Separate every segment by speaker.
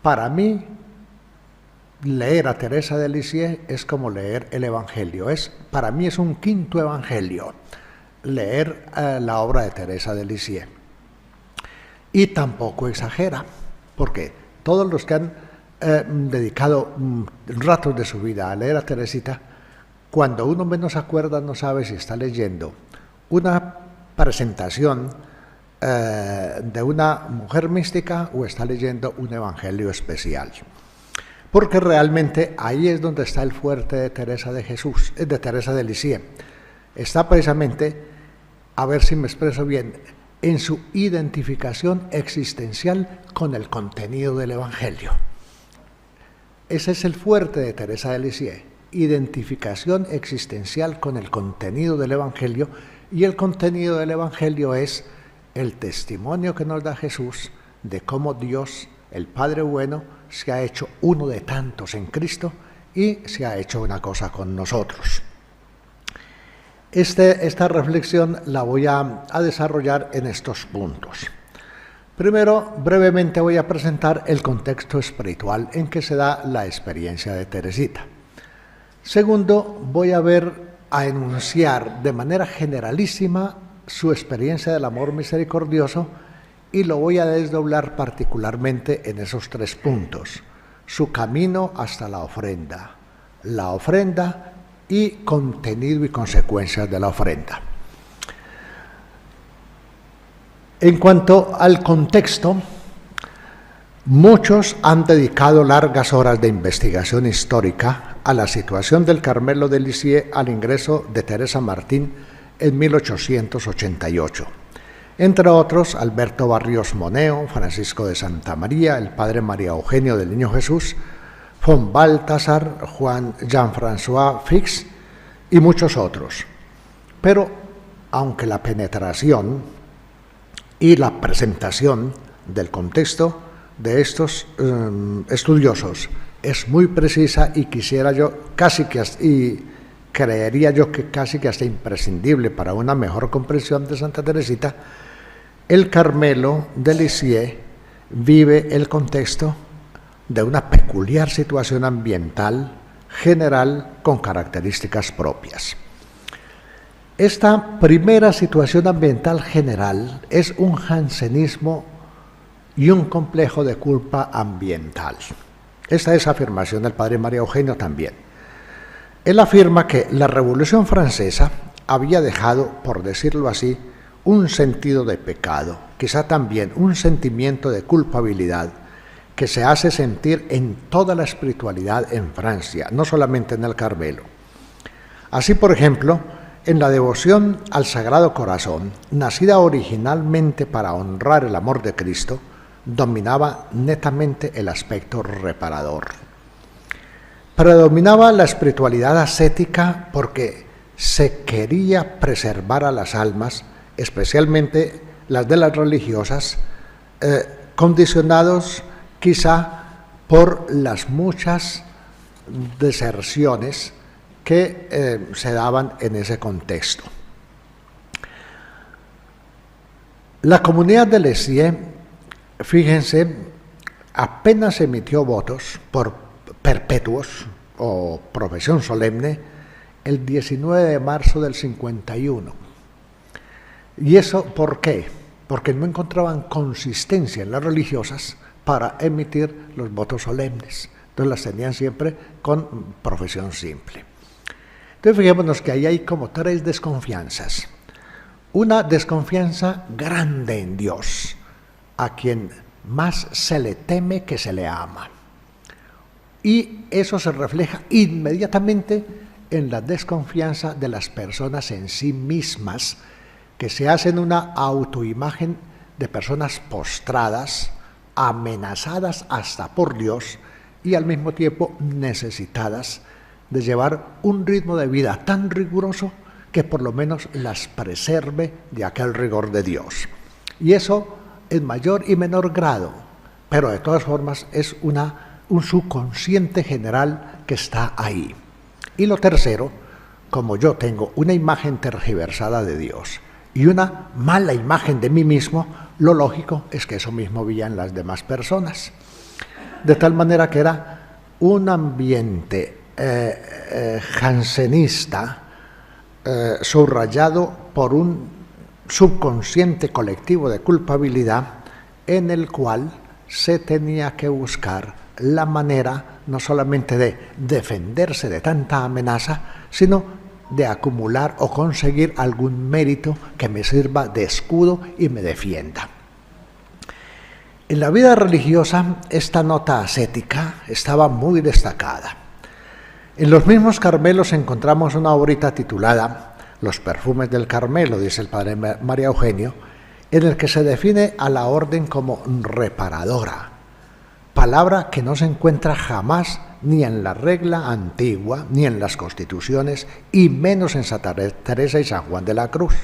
Speaker 1: Para mí, leer a Teresa de Lisieux es como leer el Evangelio. Para mí es un quinto Evangelio leer la obra de Teresa de Lisieux. Y tampoco exagera, porque todos los que han dedicado ratos de su vida a leer a Teresita, cuando uno menos acuerda no sabe si está leyendo una presentación de una mujer mística o está leyendo un evangelio especial. Porque realmente ahí es donde está el fuerte de Teresa de Lisieux. Está precisamente, a ver si me expreso bien, en su identificación existencial con el contenido del evangelio. Ese es el fuerte de Teresa de Lisieux, identificación existencial con el contenido del evangelio, y el contenido del evangelio es el testimonio que nos da Jesús de cómo Dios, el Padre bueno, se ha hecho uno de tantos en Cristo y se ha hecho una cosa con nosotros. Esta reflexión la voy a desarrollar en estos puntos. Primero, brevemente voy a presentar el contexto espiritual en que se da la experiencia de Teresita. Segundo, voy a enunciar de manera generalísima su experiencia del amor misericordioso y lo voy a desdoblar particularmente en esos 3 puntos: su camino hasta la ofrenda y contenido y consecuencias de la ofrenda. En cuanto al contexto, muchos han dedicado largas horas de investigación histórica a la situación del Carmelo de Lisieux al ingreso de Teresa Martín en 1888. Entre otros, Alberto Barrios Moneo, Francisco de Santa María, el padre María Eugenio del Niño Jesús, von Balthasar, Jean-François Fix y muchos otros. Pero, aunque la penetración y la presentación del contexto de estos estudiosos es muy precisa y creería yo que casi que hasta imprescindible para una mejor comprensión de Santa Teresita, el Carmelo de Lisieux vive el contexto de una peculiar situación ambiental general con características propias. Esta primera situación ambiental general es un jansenismo y un complejo de culpa ambiental. Esta es afirmación del padre María Eugenio también. Él afirma que la Revolución Francesa había dejado, por decirlo así, un sentido de pecado, quizá también un sentimiento de culpabilidad que se hace sentir en toda la espiritualidad en Francia, no solamente en el Carmelo. Así, por ejemplo, en la devoción al Sagrado Corazón, nacida originalmente para honrar el amor de Cristo, dominaba netamente el aspecto reparador. Predominaba la espiritualidad ascética porque se quería preservar a las almas, especialmente las de las religiosas, condicionados quizá por las muchas deserciones que se daban en ese contexto. La comunidad de Lisieux, fíjense, apenas emitió votos por perpetuos o profesión solemne el 19 de marzo del 51. ¿Y eso por qué? Porque no encontraban consistencia en las religiosas para emitir los votos solemnes. Entonces las tenían siempre con profesión simple. Entonces fijémonos que ahí hay como 3 desconfianzas. Una desconfianza grande en Dios, a quien más se le teme que se le ama. Y eso se refleja inmediatamente en la desconfianza de las personas en sí mismas, que se hacen una autoimagen de personas postradas, amenazadas hasta por Dios y al mismo tiempo necesitadas de llevar un ritmo de vida tan riguroso que por lo menos las preserve de aquel rigor de Dios. Y eso en mayor y menor grado, pero de todas formas es un subconsciente general que está ahí. Y lo tercero, como yo tengo una imagen tergiversada de Dios y una mala imagen de mí mismo, lo lógico es que eso mismo vean las demás personas. de tal manera que era un ambiente jansenista subrayado por un subconsciente colectivo de culpabilidad en el cual se tenía que buscar la manera no solamente de defenderse de tanta amenaza, sino de acumular o conseguir algún mérito que me sirva de escudo y me defienda. En la vida religiosa, esta nota ascética estaba muy destacada. En los mismos Carmelos encontramos una obrita titulada Los perfumes del Carmelo, dice el padre María Eugenio, en el que se define a la orden como reparadora, palabra que no se encuentra jamás ni en la regla antigua, ni en las constituciones, y menos en Santa Teresa y San Juan de la Cruz.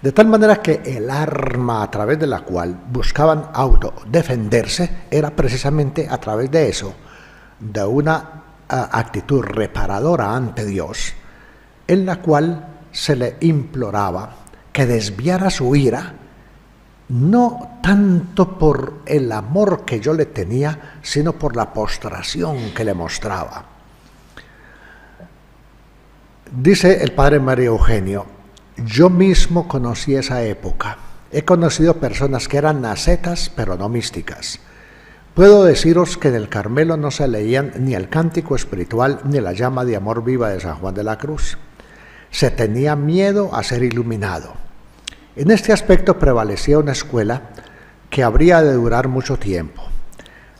Speaker 1: De tal manera que el arma a través de la cual buscaban autodefenderse era precisamente a través de eso, de una actitud reparadora ante Dios, en la cual se le imploraba que desviara su ira, no tanto por el amor que yo le tenía, sino por la postración que le mostraba. Dice el padre María Eugenio: yo mismo conocí esa época. He conocido personas que eran ascetas, pero no místicas. Puedo deciros que en el Carmelo no se leían ni el cántico espiritual ni la llama de amor viva de San Juan de la Cruz. Se tenía miedo a ser iluminado. En este aspecto prevalecía una escuela que habría de durar mucho tiempo.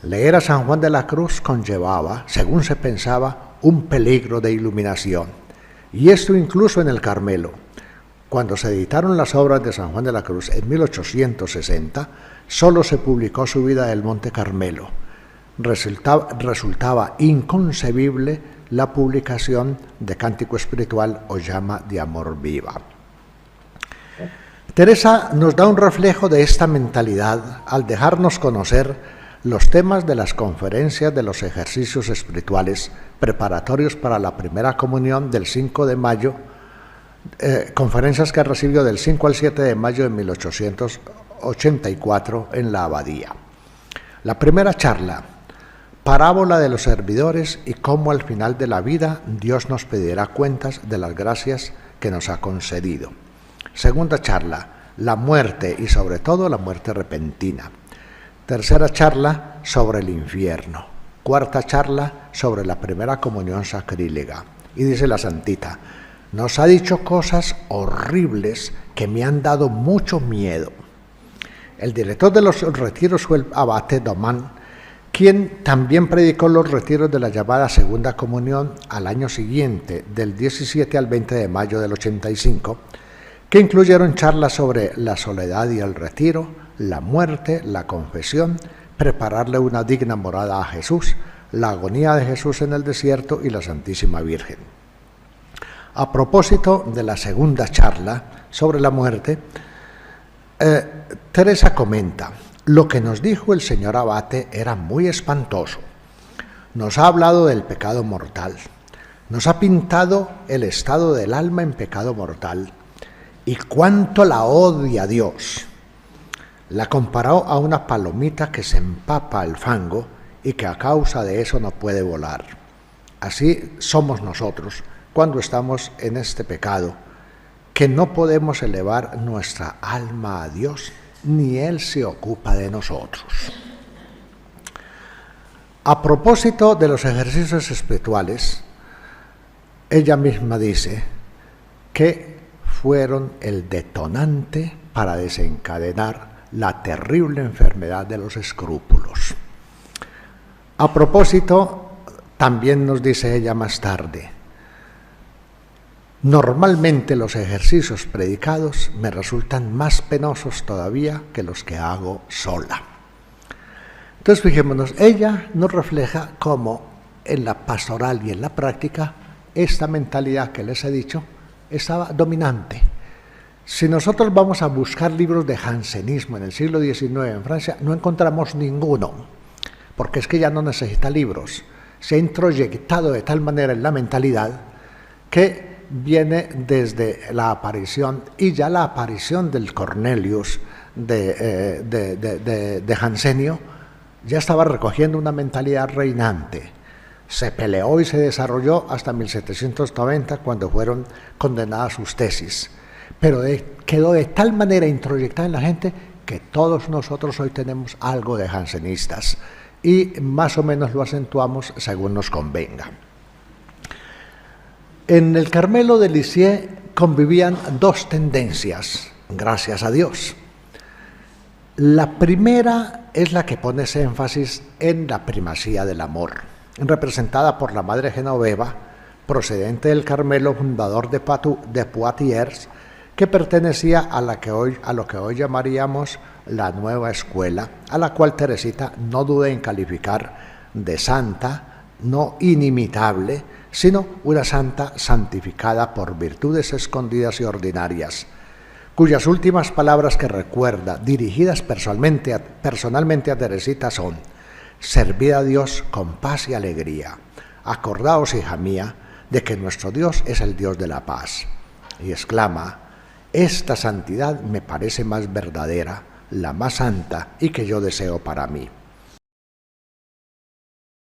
Speaker 1: Leer a San Juan de la Cruz conllevaba, según se pensaba, un peligro de iluminación. Y esto incluso en el Carmelo. Cuando se editaron las obras de San Juan de la Cruz en 1860, solo se publicó su vida del Monte Carmelo. Resultaba inconcebible la publicación de Cántico Espiritual o Llama de Amor Viva. Teresa nos da un reflejo de esta mentalidad al dejarnos conocer los temas de las conferencias de los ejercicios espirituales preparatorios para la primera comunión del 5 de mayo, conferencias que recibió del 5 al 7 de mayo de 1884 en la abadía. La primera charla, parábola de los servidores y cómo al final de la vida Dios nos pedirá cuentas de las gracias que nos ha concedido. Segunda charla, la muerte y sobre todo la muerte repentina. Tercera charla, sobre el infierno. Cuarta charla, sobre la primera comunión sacrílega. Y dice la santita: nos ha dicho cosas horribles que me han dado mucho miedo. El director de los retiros fue el abate Domán, quien también predicó los retiros de la llamada Segunda Comunión al año siguiente, del 17 al 20 de mayo del 85, que incluyeron charlas sobre la soledad y el retiro, la muerte, la confesión, prepararle una digna morada a Jesús, la agonía de Jesús en el desierto y la Santísima Virgen. A propósito de la segunda charla sobre la muerte, Teresa comenta: lo que nos dijo el señor abate era muy espantoso. Nos ha hablado del pecado mortal, nos ha pintado el estado del alma en pecado mortal y cuánto la odia Dios. La comparó a una palomita que se empapa al fango y que a causa de eso no puede volar. Así somos nosotros cuando estamos en este pecado, que no podemos elevar nuestra alma a Dios, ni Él se ocupa de nosotros. A propósito de los ejercicios espirituales, ella misma dice que fueron el detonante para desencadenar la terrible enfermedad de los escrúpulos. A propósito, también nos dice ella más tarde: normalmente los ejercicios predicados me resultan más penosos todavía que los que hago sola. Entonces fijémonos, ella nos refleja cómo en la pastoral y en la práctica esta mentalidad que les he dicho estaba dominante. Si nosotros vamos a buscar libros de jansenismo en el siglo XIX en Francia, no encontramos ninguno, porque es que ya no necesita libros. Se ha introyectado de tal manera en la mentalidad que viene desde la aparición, y ya la aparición del Cornelius de Jansenio ya estaba recogiendo una mentalidad reinante. Se peleó y se desarrolló hasta 1790, cuando fueron condenadas sus tesis. Pero quedó de tal manera introyectada en la gente que todos nosotros hoy tenemos algo de jansenistas y más o menos lo acentuamos según nos convenga. En el Carmelo de Lisieux convivían dos tendencias, gracias a Dios. La primera es la que pone ese énfasis en la primacía del amor, representada por la Madre Genoveva, procedente del Carmelo, fundador de Poitiers, que pertenecía a lo que hoy llamaríamos la nueva escuela, a la cual Teresita no duda en calificar de santa, no inimitable, sino una santa santificada por virtudes escondidas y ordinarias, cuyas últimas palabras que recuerda, dirigidas personalmente a Teresita, son: servid a Dios con paz y alegría. Acordaos, hija mía, de que nuestro Dios es el Dios de la paz. Y exclama: esta santidad me parece más verdadera, la más santa, y que yo deseo para mí.